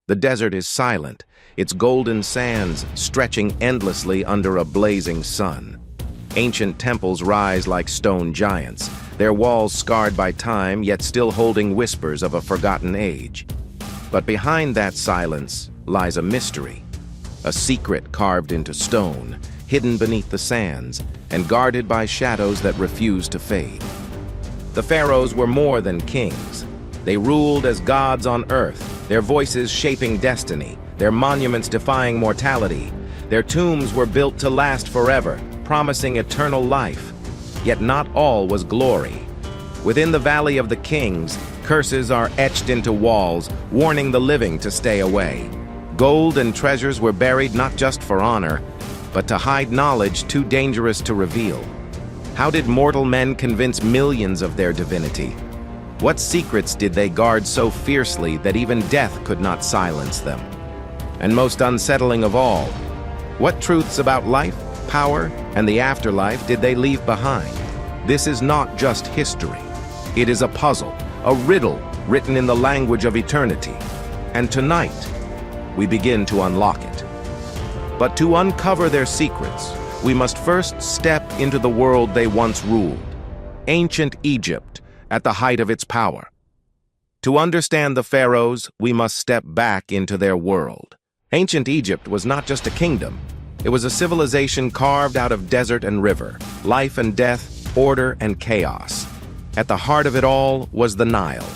The desert is silent, its golden sands stretching endlessly under a blazing sun. Ancient temples rise like stone giants, their walls scarred by time yet still holding whispers of a forgotten age. But behind that silence lies a mystery, a secret carved into stone, hidden beneath the sands, and guarded by shadows that refuse to fade. The pharaohs were more than kings. They ruled as gods on earth, their voices shaping destiny, their monuments defying mortality. Their tombs were built to last forever, promising eternal life. Yet not all was glory. Within the Valley of the Kings, curses are etched into walls, warning the living to stay away. Gold and treasures were buried not just for honor, but to hide knowledge too dangerous to reveal. How did mortal men convince millions of their divinity? What secrets did they guard so fiercely that even death could not silence them? And most unsettling of all, what truths about life, power, and the afterlife did they leave behind? This is not just history. It is a puzzle, a riddle written in the language of eternity. And tonight, we begin to unlock it. But to uncover their secrets, we must first step into the world they once ruled, ancient Egypt, at the height of its power. To understand the pharaohs, we must step back into their world. Ancient Egypt was not just a kingdom. It was a civilization carved out of desert and river, life and death, order and chaos. At the heart of it all was the Nile.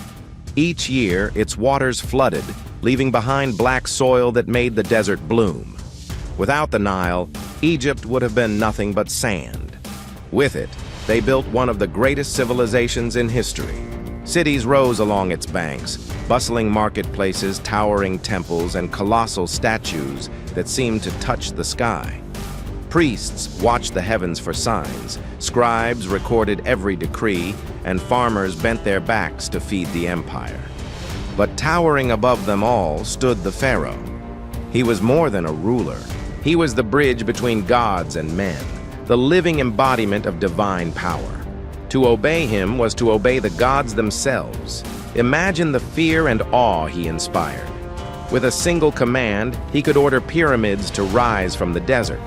Each year, its waters flooded, leaving behind black soil that made the desert bloom. Without the Nile, Egypt would have been nothing but sand. With it, they built one of the greatest civilizations in history. Cities rose along its banks, bustling marketplaces, towering temples, and colossal statues that seemed to touch the sky. Priests watched the heavens for signs, scribes recorded every decree, and farmers bent their backs to feed the empire. But towering above them all stood the pharaoh. He was more than a ruler. He was the bridge between gods and men, the living embodiment of divine power. To obey him was to obey the gods themselves. Imagine the fear and awe he inspired. With a single command, he could order pyramids to rise from the desert.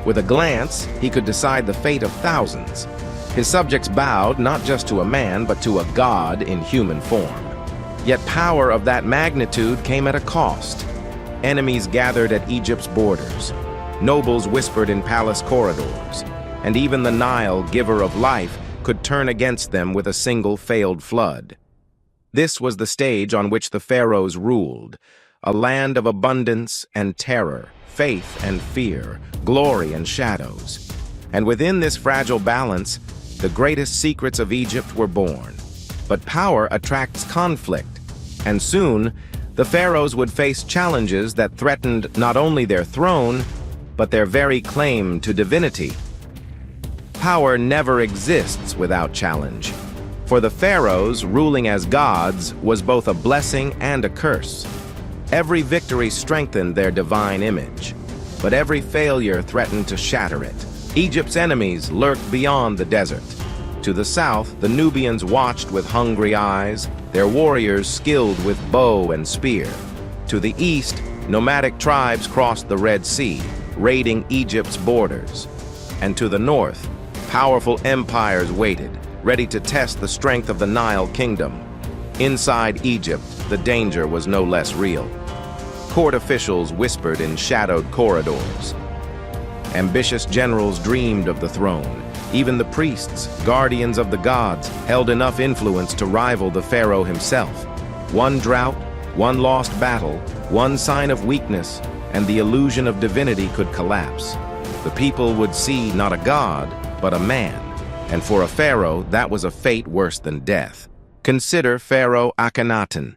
With a glance, he could decide the fate of thousands. His subjects bowed not just to a man, but to a god in human form. Yet power of that magnitude came at a cost. Enemies gathered at Egypt's borders. Nobles whispered in palace corridors. And even the Nile, giver of life, could turn against them with a single failed flood. This was the stage on which the pharaohs ruled, a land of abundance and terror, faith and fear, glory and shadows. And within this fragile balance, the greatest secrets of Egypt were born. But power attracts conflict, and soon, the pharaohs would face challenges that threatened not only their throne, but their very claim to divinity. Power never exists without challenge. For the pharaohs, ruling as gods was both a blessing and a curse. Every victory strengthened their divine image, but every failure threatened to shatter it. Egypt's enemies lurked beyond the desert. To the south, the Nubians watched with hungry eyes, their warriors skilled with bow and spear. To the east, nomadic tribes crossed the Red Sea, raiding Egypt's borders. And to the north, powerful empires waited, ready to test the strength of the Nile kingdom. Inside Egypt, the danger was no less real. Court officials whispered in shadowed corridors. Ambitious generals dreamed of the throne. Even the priests, guardians of the gods, held enough influence to rival the pharaoh himself. One drought, one lost battle, one sign of weakness, and the illusion of divinity could collapse. The people would see not a god, but a man. And for a pharaoh, that was a fate worse than death. Consider Pharaoh Akhenaten.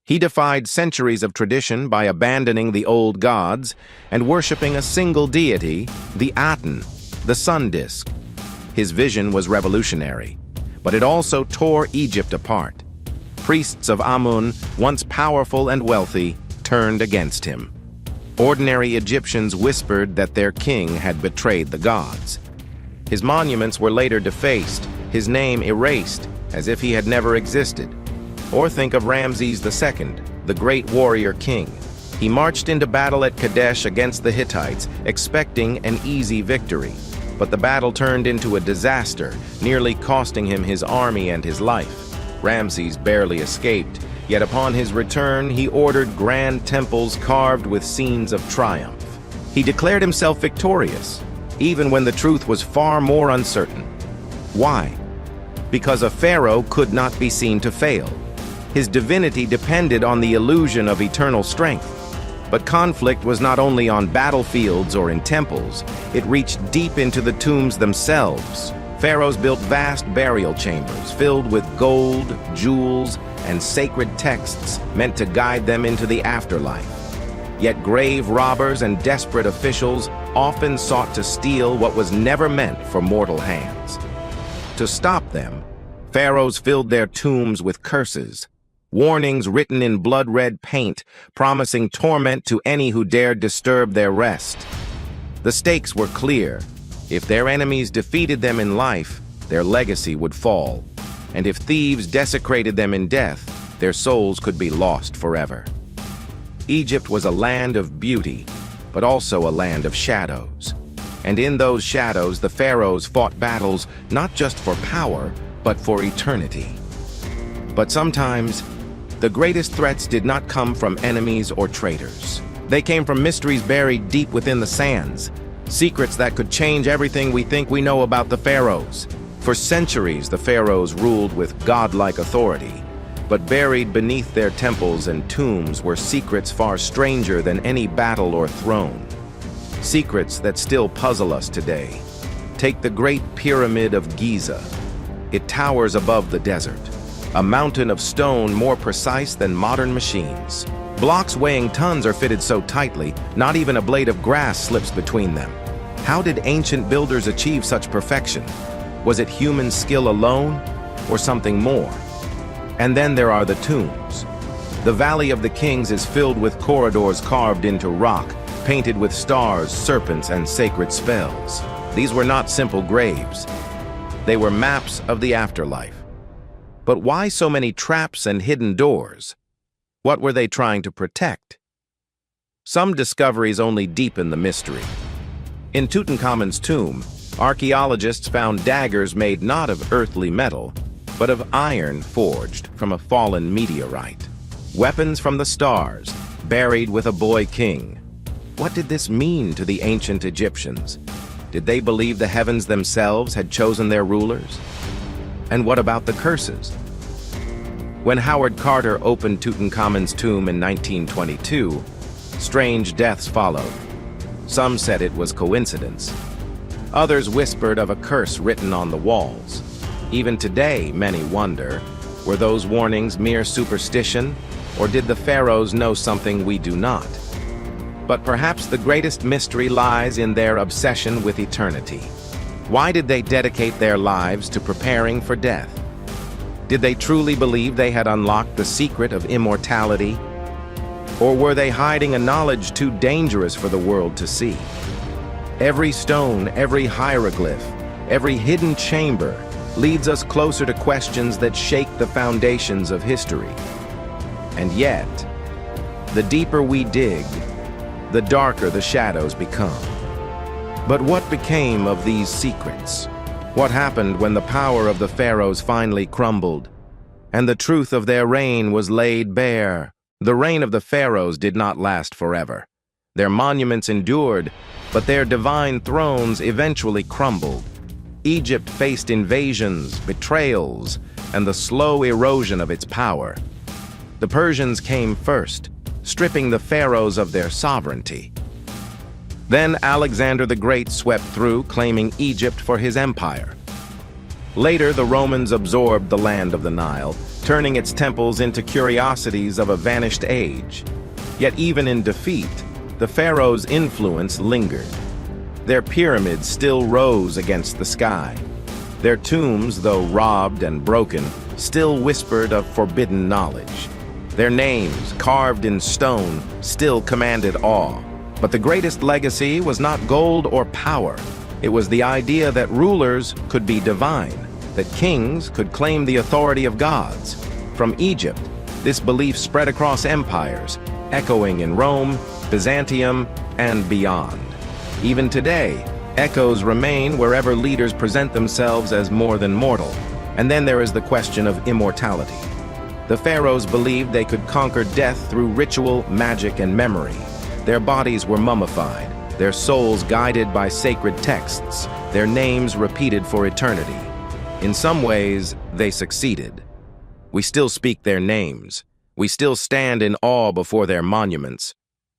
He defied centuries of tradition by abandoning the old gods and worshipping a single deity, the Aten, the sun disk. His vision was revolutionary, but it also tore Egypt apart. Priests of Amun, once powerful and wealthy, turned against him. Ordinary Egyptians whispered that their king had betrayed the gods. His monuments were later defaced, his name erased, as if he had never existed. Or think of Ramses II, the great warrior king. He marched into battle at Kadesh against the Hittites, expecting an easy victory. But the battle turned into a disaster, nearly costing him his army and his life. Ramses barely escaped, yet upon his return he ordered grand temples carved with scenes of triumph. He declared himself victorious, even when the truth was far more uncertain. Why? Because a pharaoh could not be seen to fail. His divinity depended on the illusion of eternal strength. But conflict was not only on battlefields or in temples, it reached deep into the tombs themselves. Pharaohs built vast burial chambers filled with gold, jewels, and sacred texts meant to guide them into the afterlife. Yet grave robbers and desperate officials often sought to steal what was never meant for mortal hands. To stop them, pharaohs filled their tombs with curses, warnings written in blood-red paint, promising torment to any who dared disturb their rest. The stakes were clear. If their enemies defeated them in life, their legacy would fall. And if thieves desecrated them in death, their souls could be lost forever. Egypt was a land of beauty, but also a land of shadows. And in those shadows, the pharaohs fought battles not just for power, but for eternity. But sometimes, the greatest threats did not come from enemies or traitors. They came from mysteries buried deep within the sands, secrets that could change everything we think we know about the pharaohs. For centuries, the pharaohs ruled with godlike authority, but buried beneath their temples and tombs were secrets far stranger than any battle or throne. Secrets that still puzzle us today. Take the Great Pyramid of Giza. It towers above the desert, a mountain of stone more precise than modern machines. Blocks weighing tons are fitted so tightly, not even a blade of grass slips between them. How did ancient builders achieve such perfection? Was it human skill alone, or something more? And then there are the tombs. The Valley of the Kings is filled with corridors carved into rock, painted with stars, serpents, and sacred spells. These were not simple graves. They were maps of the afterlife. But why so many traps and hidden doors? What were they trying to protect? Some discoveries only deepen the mystery. In Tutankhamun's tomb, archaeologists found daggers made not of earthly metal, but of iron forged from a fallen meteorite. Weapons from the stars, buried with a boy king. What did this mean to the ancient Egyptians? Did they believe the heavens themselves had chosen their rulers? And what about the curses? When Howard Carter opened Tutankhamun's tomb in 1922, strange deaths followed. Some said it was coincidence. Others whispered of a curse written on the walls. Even today, many wonder, were those warnings mere superstition, or did the pharaohs know something we do not? But perhaps the greatest mystery lies in their obsession with eternity. Why did they dedicate their lives to preparing for death? Did they truly believe they had unlocked the secret of immortality? Or were they hiding a knowledge too dangerous for the world to see? Every stone, every hieroglyph, every hidden chamber leads us closer to questions that shake the foundations of history. And yet, the deeper we dig, the darker the shadows become. But what became of these secrets? What happened when the power of the pharaohs finally crumbled, and the truth of their reign was laid bare? The reign of the pharaohs did not last forever. Their monuments endured, but their divine thrones eventually crumbled. Egypt faced invasions, betrayals, and the slow erosion of its power. The Persians came first, stripping the pharaohs of their sovereignty. Then Alexander the Great swept through, claiming Egypt for his empire. Later, the Romans absorbed the land of the Nile, turning its temples into curiosities of a vanished age. Yet even in defeat, the pharaohs' influence lingered. Their pyramids still rose against the sky. Their tombs, though robbed and broken, still whispered of forbidden knowledge. Their names, carved in stone, still commanded awe. But the greatest legacy was not gold or power. It was the idea that rulers could be divine, that kings could claim the authority of gods. From Egypt, This belief spread across empires, echoing in Rome, Byzantium, and beyond. Even today, echoes remain wherever leaders present themselves as more than mortal. And then there is the question of immortality. The pharaohs believed they could conquer death through ritual, magic, and memory. Their bodies were mummified, their souls guided by sacred texts, their names repeated for eternity. In some ways, they succeeded. We still speak their names. We still stand in awe before their monuments.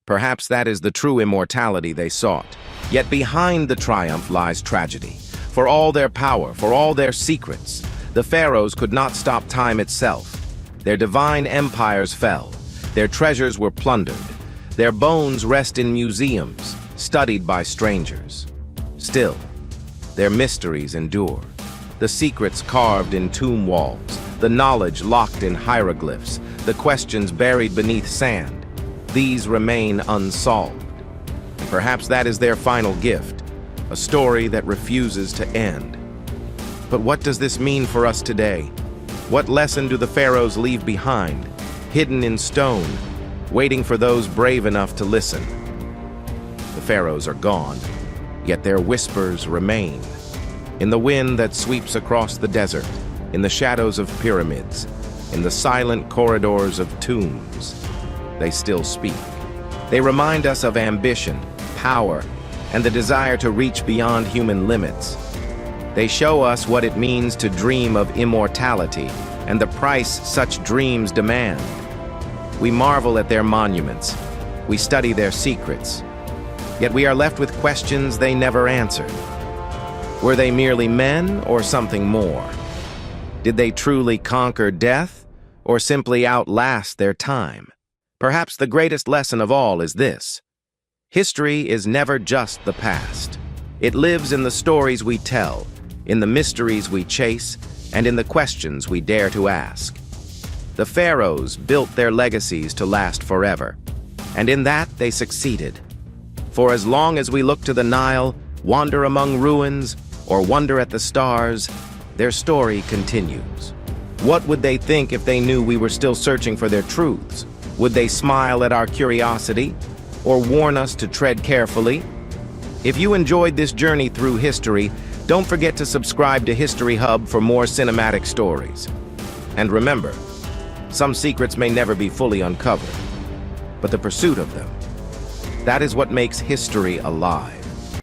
Perhaps that is the true immortality they sought. Yet behind the triumph lies tragedy. For all their power, for all their secrets, the pharaohs could not stop time itself. Their divine empires fell. Their treasures were plundered. Their bones rest in museums, studied by strangers. Still, their mysteries endure. The secrets carved in tomb walls, the knowledge locked in hieroglyphs, the questions buried beneath sand. These remain unsolved. And perhaps that is their final gift, a story that refuses to end. But what does this mean for us today? What lesson do the pharaohs leave behind, hidden in stone, waiting for those brave enough to listen? The pharaohs are gone, yet their whispers remain. In the wind that sweeps across the desert, in the shadows of pyramids, in the silent corridors of tombs, they still speak. They remind us of ambition, power, and the desire to reach beyond human limits. They show us what it means to dream of immortality and the price such dreams demand. We marvel at their monuments. We study their secrets. Yet we are left with questions they never answered. Were they merely men or something more? Did they truly conquer death or simply outlast their time? Perhaps the greatest lesson of all is this: history is never just the past. It lives in the stories we tell, in the mysteries we chase, and in the questions we dare to ask. The pharaohs built their legacies to last forever, and in that they succeeded. For as long as we look to the Nile, wander among ruins, or wonder at the stars, their story continues. What would they think if they knew we were still searching for their truths? Would they smile at our curiosity, or warn us to tread carefully? If you enjoyed this journey through history, don't forget to subscribe to History Hub for more cinematic stories. And remember, some secrets may never be fully uncovered, but the pursuit of them, that is what makes history alive.